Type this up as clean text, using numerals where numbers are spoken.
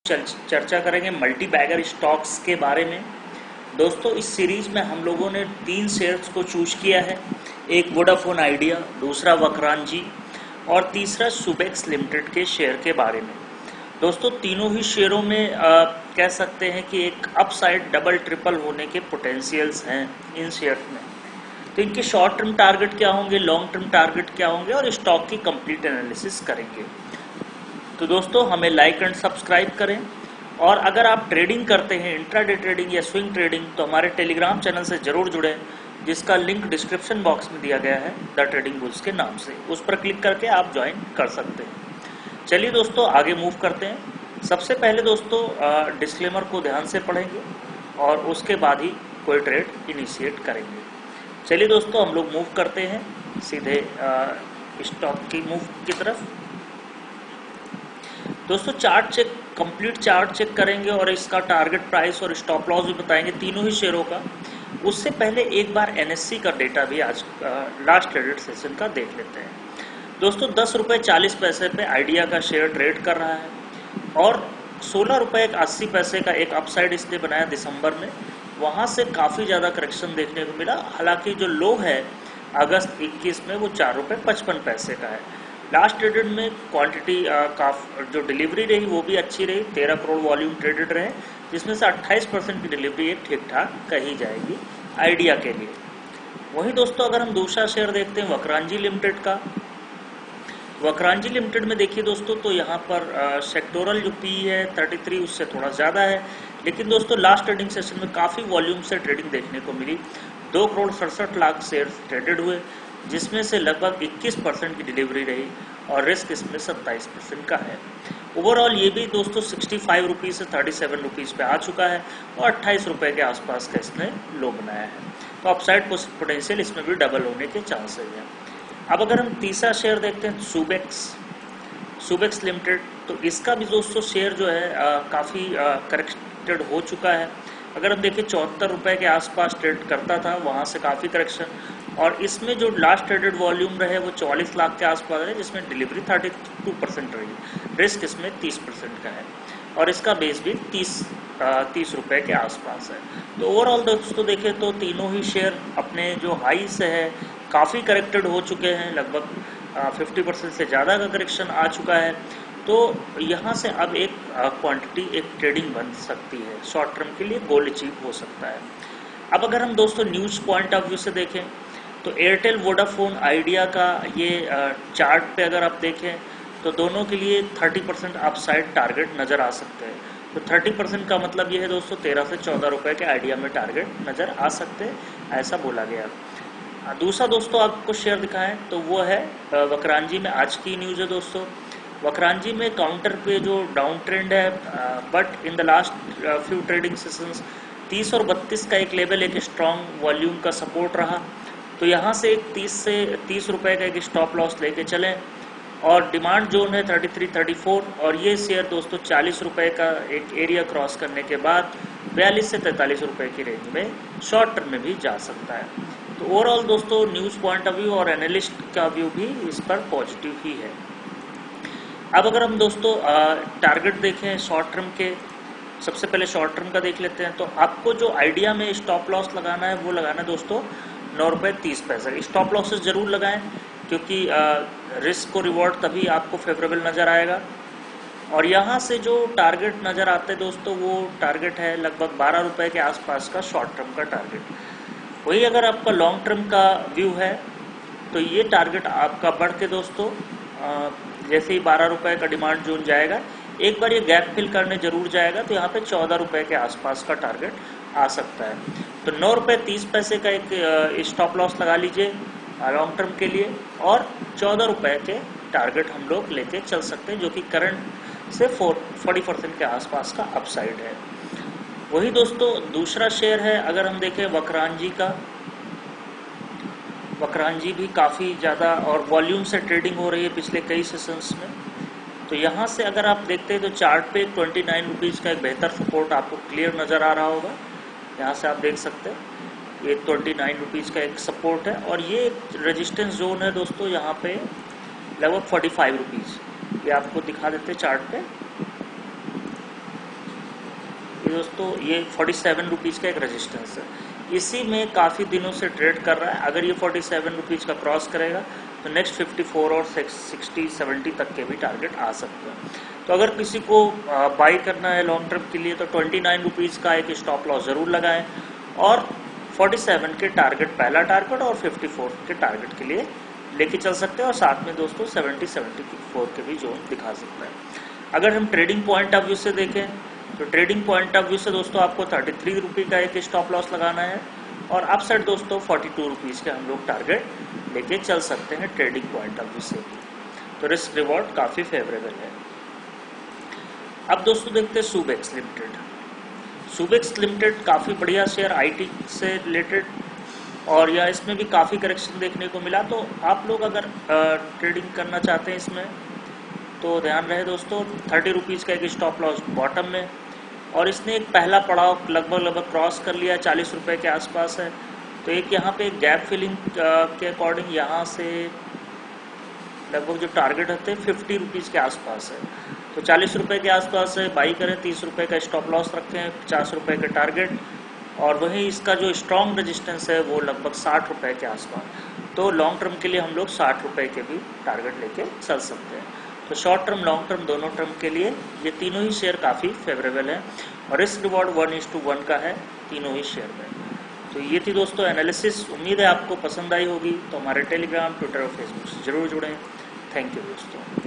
चर्चा करेंगे multi bagger stocks के बारे में। दोस्तों इस सीरीज में हम लोगों ने 3 शेयर्स को चूज किया है, एक वोडाफोन आइडिया, दूसरा वक्रांजी और तीसरा सुबेक्स लिमिटेड के शेयर के बारे में। दोस्तों तीनों ही शेयरों में कह सकते हैं कि एक अपसाइड डबल ट्रिपल होने के पोटेंशियल्स हैं इन शेयर्स में। तो इनके शॉर्ट टर्म टारगेट क्या होंगे, लॉन्ग टर्म टारगेट क्या होंगे और स्टॉक की कंप्लीट एनालिसिस करेंगे। तो दोस्तों हमें लाइक एंड सब्सक्राइब करें, और अगर आप ट्रेडिंग करते हैं, इंट्राडे ट्रेडिंग या स्विंग ट्रेडिंग, तो हमारे टेलीग्राम चैनल से जरूर जुड़ें, जिसका लिंक डिस्क्रिप्शन बॉक्स में दिया गया है द ट्रेडिंग बुल्स के नाम से। उस पर क्लिक करके आप ज्वाइन कर सकते हैं। चलिए दोस्तों आगे मूव करते हैं। सबसे पहले दोस्तों डिस्क्लेमर को ध्यान से पढ़ेंगे और उसके बाद ही कोई ट्रेड इनिशिएट करेंगे। चलिए दोस्तों हम लोग मूव करते हैं सीधे स्टॉक की मूव की तरफ। दोस्तों chart check, complete chart check करेंगे और इसका टारगेट प्राइस और स्टॉप लॉस भी बताएंगे तीनों ही शेयरों का। उससे पहले एक बार एनएससी का डेटा भी आज लास्ट ट्रेडेड सेशन का देख लेते हैं। दोस्तों 10 रुपये 40 पैसे पे आइडिया का शेयर ट्रेड कर रहा है और 16 रुपये 80 पैसे का एक अपसाइड इसने बनाया दिसंबर में। वहाँ से काफ़ी ज़्यादा करेक्शन देखने को मिला। हालांकि जो लो है अगस्त 21 में वो 4 रुपये 55 पैसे का है। लास्ट ट्रेडेड में क्वांटिटी जो डिलीवरी रही वो भी अच्छी रही, 13 करोड़ वॉल्यूम ट्रेडेड रहे, जिसमें से 28% की डिलीवरी एक ठीक ठाक कही जाएगी आइडिया के लिए। वहीं दोस्तों अगर हम दूसरा शेयर देखते हैं वक्रांजी लिमिटेड का, वक्रांजी लिमिटेड में देखिए दोस्तों तो यहाँ पर सेक्टोरल जो पी है 33 उससे थोड़ा ज़्यादा है, लेकिन दोस्तों लास्ट ट्रेडिंग सेशन में काफ़ी वॉल्यूम से ट्रेडिंग देखने को मिली। 2 करोड़ 67 लाख शेयर ट्रेडेड हुए, जिसमें से लगभग 21% की डिलीवरी रही और रिस्क इसमें 27% का है। ओवरऑल ये भी दोस्तों 65 रुपीज़ से 37 रुपीज़ पे आ चुका है और 28 रुपये के आसपास का इसने लो बनाया है। तो अपसाइड पोटेंशियल इसमें भी डबल होने के चांसेस हैं। अब अगर हम तीसरा शेयर देखते हैं सुबेक्स लिमिटेड, तो इसका भी दोस्तों शेयर जो है काफ़ी करेक्टेड हो चुका है। अगर हम देखें 74 रुपये के आसपास ट्रेड करता था, वहाँ से काफ़ी करेक्शन, और इसमें जो लास्ट ट्रेडेड वॉल्यूम रहे वो 44 लाख के आसपास है, जिसमें डिलीवरी 32% रही, रिस्क इसमें 30% का है और इसका बेस भी 30 रुपये के आसपास है। तो ओवरऑल दोस्तों देखें तो तीनों ही शेयर अपने जो हाई से है काफ़ी करेक्टेड हो चुके हैं, लगभग 50% से ज़्यादा का करेक्शन आ चुका है। तो यहाँ से अब एक क्वांटिटी एक ट्रेडिंग बन सकती है, शॉर्ट टर्म के लिए गोल अचीव हो सकता है। अब अगर हम दोस्तों न्यूज़ पॉइंट ऑफ व्यू से देखें तो एयरटेल वोडाफोन आइडिया का ये चार्ट पे अगर आप देखें तो दोनों के लिए 30% अपसाइड टारगेट नज़र आ सकते हैं। तो 30% का मतलब ये है दोस्तों 13 से 14 रुपये के आइडिया में टारगेट नज़र आ सकते हैं, ऐसा बोला गया। दूसरा दोस्तों आपको शेयर दिखाएं तो वो है वक्रांजी में। आज की न्यूज़ है दोस्तों, वक्रांजी में काउंटर पे जो डाउन ट्रेंड है, but in the last few trading sessions 30 और 32 का एक लेवल, एक स्ट्रॉन्ग वॉल्यूम का सपोर्ट रहा। तो यहाँ से एक 30 रुपये का एक स्टॉप लॉस लेके चलें, और डिमांड जोन है 33, 34, और ये शेयर दोस्तों 40 रुपये का एक एरिया क्रॉस करने के बाद 42 से 43 रुपये की रेंज में शॉर्ट टर्म में भी जा सकता है। तो ओवरऑल दोस्तों न्यूज़ पॉइंट ऑफ व्यू और एनालिस्ट का व्यू भी इस पर पॉजिटिव ही है। अब अगर हम दोस्तों टारगेट देखें शॉर्ट टर्म के, सबसे पहले शॉर्ट टर्म का देख लेते हैं। तो आपको जो आइडिया में स्टॉप लॉस लगाना है वो लगाना है दोस्तों 9 रुपये 30 पैसे। स्टॉप लॉसेस जरूर लगाएं, क्योंकि रिस्क को रिवॉर्ड तभी आपको फेवरेबल नज़र आएगा। और यहाँ से जो टारगेट नज़र आते हैं दोस्तों वो टारगेट है लगभग 12 रुपये के आसपास का शॉर्ट टर्म का टारगेट। वही अगर आपका लॉन्ग टर्म का व्यू है तो ये टारगेट आपका बढ़ के दोस्तों जैसे ही 12 रुपये का डिमांड जोन जाएगा, एक बार ये गैप फिल करने जरूर जाएगा, तो यहाँ पे 14 रुपये के आसपास का टारगेट आ सकता है। तो 9 रुपये 30 पैसे का एक स्टॉप लॉस लगा लीजिए लॉन्ग टर्म के लिए, और 14 रुपये के टारगेट हम लोग लेके चल सकते हैं, जो कि करंट से 40% के आसपास का अपसाइड है। वही दोस्तों दूसरा शेयर है, अगर हम देखें वक्रांजी का, वक्रांजी भी काफ़ी ज़्यादा और वॉल्यूम से ट्रेडिंग हो रही है पिछले कई सेशंस में। तो यहाँ से अगर आप देखते हैं तो चार्ट पे 29 रुपीज़ का एक बेहतर सपोर्ट आपको क्लियर नज़र आ रहा होगा। यहाँ से आप देख सकते हैं ये 29 रुपीज़ का एक सपोर्ट है, और ये एक रेजिस्टेंस जोन है दोस्तों यहाँ पे लगभग 45 रुपीज़। ये आपको दिखा देते हैं चार्ट पे। ये दोस्तों ये 47 रुपीज़ का एक रेजिस्टेंस है, इसी में काफ़ी दिनों से ट्रेड कर रहा है। अगर ये 47 रुपीज़ का क्रॉस करेगा तो नेक्स्ट 54 और 60-70 तक के भी टारगेट आ सकते हैं। तो अगर किसी को बाई करना है लॉन्ग टर्म के लिए तो 29 रुपीज़ का एक स्टॉप लॉस ज़रूर लगाएं और 47 के टारगेट पहला टारगेट और 54 के टारगेट के लिए लेके चल सकते हैं, और साथ में दोस्तों 70-74 के भी जोन दिखा सकता है। अगर हम ट्रेडिंग पॉइंट ऑफ व्यू से देखें तो ट्रेडिंग पॉइंट ऑफ व्यू से दोस्तों आपको 33 रुपये का एक स्टॉप लॉस लगाना है और अपसाइड दोस्तों 42 रुपीज़ के हम लोग टारगेट लेके चल सकते हैं ट्रेडिंग पॉइंट ऑफ व्यू से भी। तो रिस्क रिवॉर्ड काफ़ी फेवरेबल है। अब दोस्तों देखते हैं सुबेक्स लिमिटेड। सुबेक्स लिमिटेड काफ़ी बढ़िया शेयर, आईटी से रिलेटेड, और या इसमें भी काफ़ी करेक्शन देखने को मिला। तो आप लोग अगर ट्रेडिंग करना चाहते हैं इसमें तो ध्यान रहे दोस्तों 30 रुपीज़ का एक स्टॉप लॉस बॉटम में, और इसने एक पहला पड़ाव लगभग क्रॉस कर लिया, 40 रुपये के आसपास है। तो एक यहाँ पे गैप फिलिंग के अकॉर्डिंग यहाँ से लगभग जो टारगेट होते हैं 50 रुपीज़ के आसपास है। तो 40 रुपये के आसपास है, बाई करें, 30 रुपये का स्टॉप लॉस रखें, 50 रुपये के टारगेट, और वहीं इसका जो स्ट्रॉन्ग रेजिस्टेंस है वो लगभग 60 रुपये के आसपास। तो लॉन्ग टर्म के लिए हम लोग 60 रुपये के भी टारगेट लेके चल सकते हैं। तो शॉर्ट टर्म लॉन्ग टर्म दोनों टर्म के लिए ये तीनों ही शेयर काफ़ी फेवरेबल है, और रिस्क रिवॉर्ड 1:1 का है तीनों ही शेयर में। तो ये थी दोस्तों एनालिसिस, उम्मीद है आपको पसंद आई होगी। तो हमारे टेलीग्राम, ट्विटर और फेसबुक से जरूर जुड़ें। थैंक यू दोस्तों।